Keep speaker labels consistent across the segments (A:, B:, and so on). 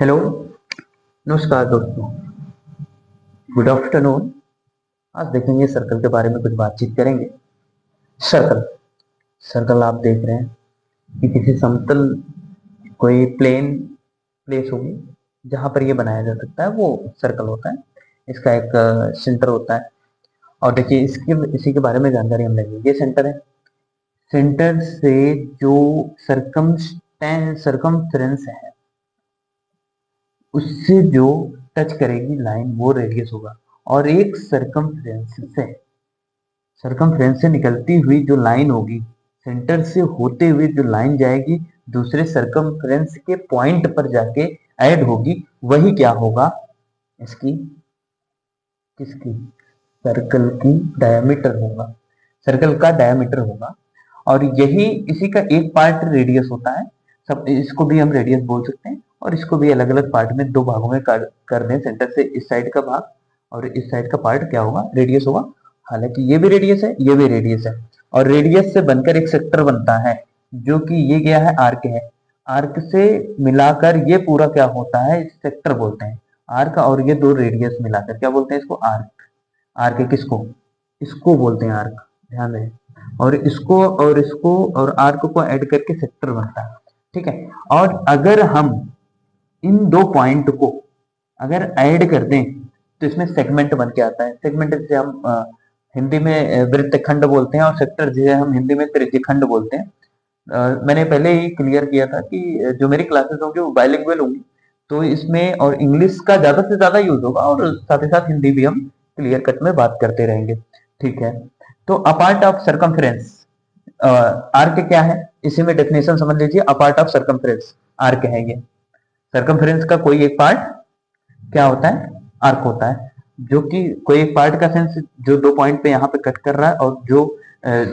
A: Hello, नमस्कार दोस्तों। Good afternoon. आज देखेंगे सर्कल के बारे में कुछ बातचीत करेंगे। सर्कल सर्कल आप देख रहे हैं कि किसी समतल कोई प्लेन प्लेस होगी जहां पर ये बनाया जा सकता है, वो सर्कल होता है। इसका एक सेंटर होता है। और देखिए इसके इसी के बारे में जानकारी हम लेंगे। ये सेंटर है। सेंटर से जो सरकमफ्रेंस है, उससे जो टच करेगी लाइन, वो रेडियस होगा। और एक सरकमफ्रेंस से निकलती हुई जो लाइन होगी, सेंटर से होते हुए जो लाइन जाएगी, दूसरे सरकमफ्रेंस के पॉइंट पर जाके ऐड होगी, वही क्या होगा? इसकी किसकी? सर्कल की डायमीटर होगा। सर्कल का डायमीटर होगा। और यही इसी का एक पार्ट रेडियस होता है। सब इसको भी हम रेडियस बोल सकते हैं, और इसको भी अलग अलग पार्ट में, दो भागों में कर दें। सेंटर से इस साइड का भाग और इस साइड का पार्ट क्या होगा? रेडियस होगा। हालांकि ये भी रेडियस है, ये भी रेडियस है, और रेडियस से बनकर एक सेक्टर बनता है, जो कि ये क्या है? आर्क है। आर्क से मिलाकर ये पूरा क्या होता है? सेक्टर बोलते हैं। आर्क और ये दो रेडियस मिलाकर क्या बोलते हैं? इसको आर्क। आर्क किसको? इसको बोलते हैं आर्क। ध्यान रहे। और इसको और आर्क को ऐड करके सेक्टर बनता है। ठीक है। और अगर हम इन दो पॉइंट को अगर ऐड कर दें, तो इसमें सेगमेंट बन के आता है। सेगमेंट जिसे हम हिंदी में वृत्तखंड बोलते हैं, और सेक्टर जिसे हम हिंदी में त्रिज्यखंड बोलते हैं। मैंने पहले ही क्लियर किया था कि जो मेरी क्लासेस होंगी वो बाइलिंगुअल होंगी, तो इसमें और इंग्लिश का ज्यादा से ज्यादा यूज होगा, और साथ ही साथ हिंदी भी हम क्लियर कट में बात करते रहेंगे। ठीक है। तो अपार्ट ऑफ सरकमफ्रेंस, आर्क क्या है? इसी में डेफिनेशन समझ लीजिए। अपार्ट ऑफ सरकमफ्रेंस आर्क है ये। सरकमफ्रेंस का कोई एक पार्ट क्या होता है? आर्क होता है। जो कि कोई एक पार्ट का सेंस जो दो पॉइंट पे यहाँ पे कट कर रहा है, और जो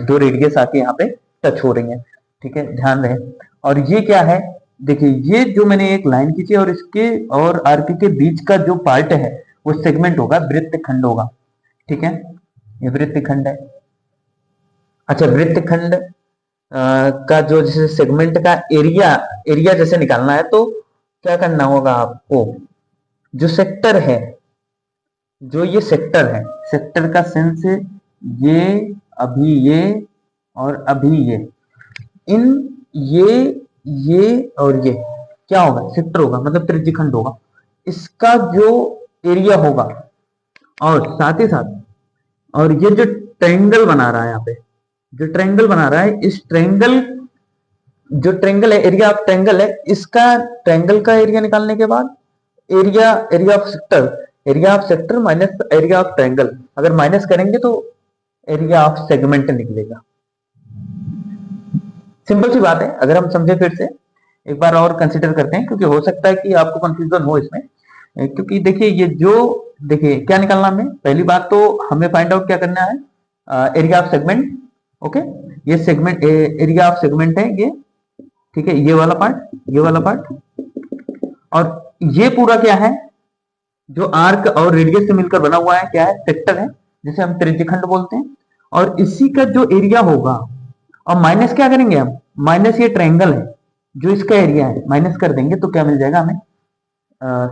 A: दो रेडियस आके यहाँ पे टच हो रही है। ठीक है, ध्यान रहे। और ये क्या है? देखिए, ये जो मैंने एक लाइन खींची, और इसके और आर्क के बीच का जो पार्ट है, वो सेगमेंट होगा, वृत्तखंड होगा। ठीक है, ये वृत्तखंड है। अच्छा, वृत्तखंड का जो जैसे सेगमेंट का एरिया एरिया जैसे निकालना है, तो क्या करना होगा आपको? जो सेक्टर है, जो ये सेक्टर है, सेक्टर का सेंस ये, अभी ये, और अभी इन ये ये और ये क्या होगा? सेक्टर होगा, मतलब त्रिज्यखंड होगा। इसका जो एरिया होगा, और साथ ही साथ, और ये जो ट्रायंगल बना रहा है यहाँ पे, जो ट्रायंगल बना रहा है, इस ट्रायंगल, जो ट्रायंगल है, एरिया ऑफ ट्रायंगल है, इसका ट्रायंगल का एरिया निकालने के बाद area area of sector minus area of triangle, अगर माइनस करेंगे तो एरिया ऑफ सेगमेंट निकलेगा। सिंपल सी बात है। अगर हम समझे, फिर से एक बार और कंसीडर करते हैं, क्योंकि हो सकता है कि आपको कंफ्यूजन हो इसमें। क्योंकि देखिए, ये जो, देखिए क्या निकालना हमें, पहली बात तो हमें फाइंड आउट क्या करना है? Area of segment. ओके, ये सेगमेंट एरिया ऑफ सेगमेंट है ये। ठीक है, ये वाला पार्ट, ये वाला पार्ट, और ये पूरा क्या है? जो आर्क और रेडियस से मिलकर बना हुआ है, क्या है? सेक्टर है, जिसे हम त्रिज्यखंड बोलते हैं। और इसी का जो एरिया होगा, और माइनस क्या करेंगे हम? माइनस ये ट्रायंगल है, जो इसका एरिया है, माइनस कर देंगे तो क्या मिल जाएगा हमें?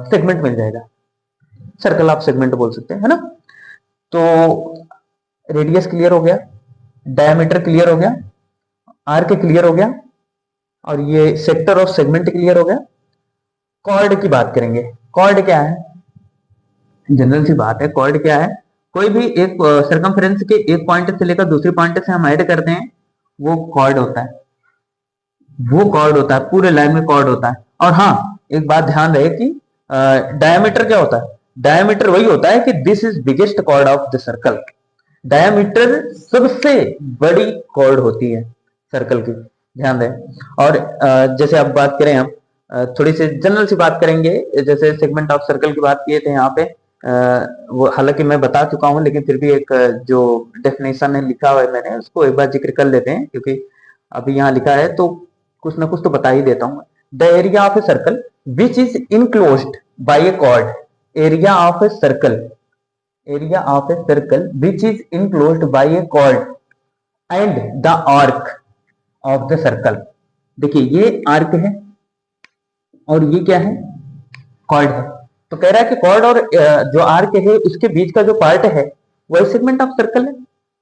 A: सेगमेंट मिल जाएगा। सर्कल ऑफ सेगमेंट बोल सकते हैं, है ना? तो रेडियस क्लियर हो गया, डायमीटर क्लियर हो गया, आर्क क्लियर हो गया, और ये सेक्टर ऑफ सेगमेंट क्लियर हो गया। कॉर्ड की बात करेंगे। कॉर्ड क्या है? जनरल सी बात है। कॉर्ड क्या है? कोई भी एक सरकमफ्रेंस के एक पॉइंट से लेकर दूसरे पॉइंट से हम ऐड करते हैं, वो कॉर्ड होता है। वो कॉर्ड होता है, पूरे लाइन में कॉर्ड होता है। और हाँ, एक बात ध्यान रहे कि डायमीटर क्या होता है? डायमीटर वही होता है कि this is biggest chord of the circle. Diameter सबसे बड़ी कॉर्ड होती है सर्कल की। ध्यान दें। और जैसे अब बात करें हम, थोड़ी सी जनरल सी बात करेंगे। जैसे सेगमेंट ऑफ सर्कल की बात किए थे यहाँ पे, वो हालांकि मैं बता चुका हूँ, लेकिन फिर भी एक जो डेफिनेशन है लिखा हुआ है मैंने, उसको एक बार जिक्र कर लेते हैं, क्योंकि अभी यहाँ लिखा है तो कुछ ना कुछ तो बता ही देता हूँ। The area of a circle which is enclosed by a chord. Area of a circle, area of a circle which is enclosed by a chord and the arc of the circle। देखिए, ये arc है, और ये क्या है? Cord है। तो कह रहा है कि कॉर्ड और जो आर्क है उसके बीच का जो पार्ट है वही सेगमेंट ऑफ सर्कल है।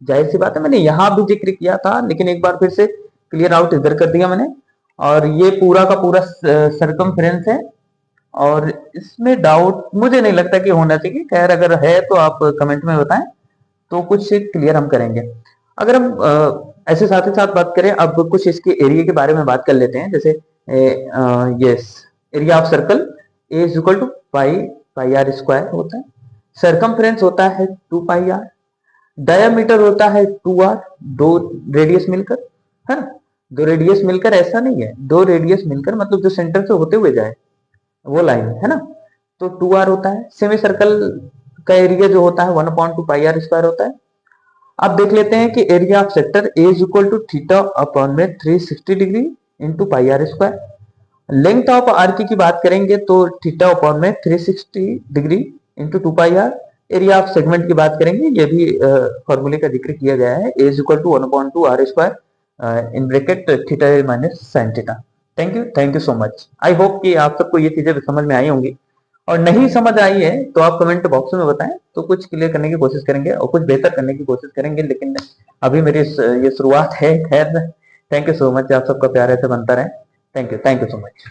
A: जाहिर सी बात है, मैंने यहां भी जिक्र किया था, लेकिन एक बार फिर से क्लियर आउट इधर कर दिया मैंने। और ये पूरा का पूरा सरकमफ्रेंस है, और इसमें डाउट मुझे नहीं लगता कि होना चाहिए। खैर अगर है तो आप कमेंट में बताएं, तो कुछ क्लियर हम करेंगे। अगर हम ऐसे साथ ही साथ बात करें, अब कुछ इसके एरिया के बारे में बात कर लेते हैं। जैसे yes, area of circle A is equal to pi pi R square होता है। सरकमफ्रेंस होता है 2 पाई आर। डायामीटर होता है 2 आर, दो रेडियस मिलकर, है ना। दो रेडियस मिलकर ऐसा नहीं है, दो रेडियस मिलकर मतलब जो सेंटर से होते हुए जाए वो लाइन, है ना। तो 2 आर होता है। सेमी सर्कल का एरिया जो होता है 1/2 पाई आर स्क्वायर होता है। अब देख लेते हैं कि area of sector A is equal to theta upon में 360 degree into pi R square. Length of arc की बात करेंगे तो थीटा अपॉन में 360 degree into 2 pi R. Area of segment की बात करेंगे, ये भी फॉर्मूले का जिक्र किया गया है, A is equal to 1/2 R square in bracket theta minus sine theta. Thank you so much. I hope कि आप सबको ये चीजें समझ में आई होंगी, और नहीं समझ आई है तो आप कमेंट बॉक्स में बताएं, तो कुछ क्लियर करने की कोशिश करेंगे और कुछ बेहतर करने की कोशिश करेंगे। लेकिन अभी मेरी ये शुरुआत है। खैर, थैंक यू सो मच, आप सबका प्यार ऐसे बनता रहे। Thank you so much.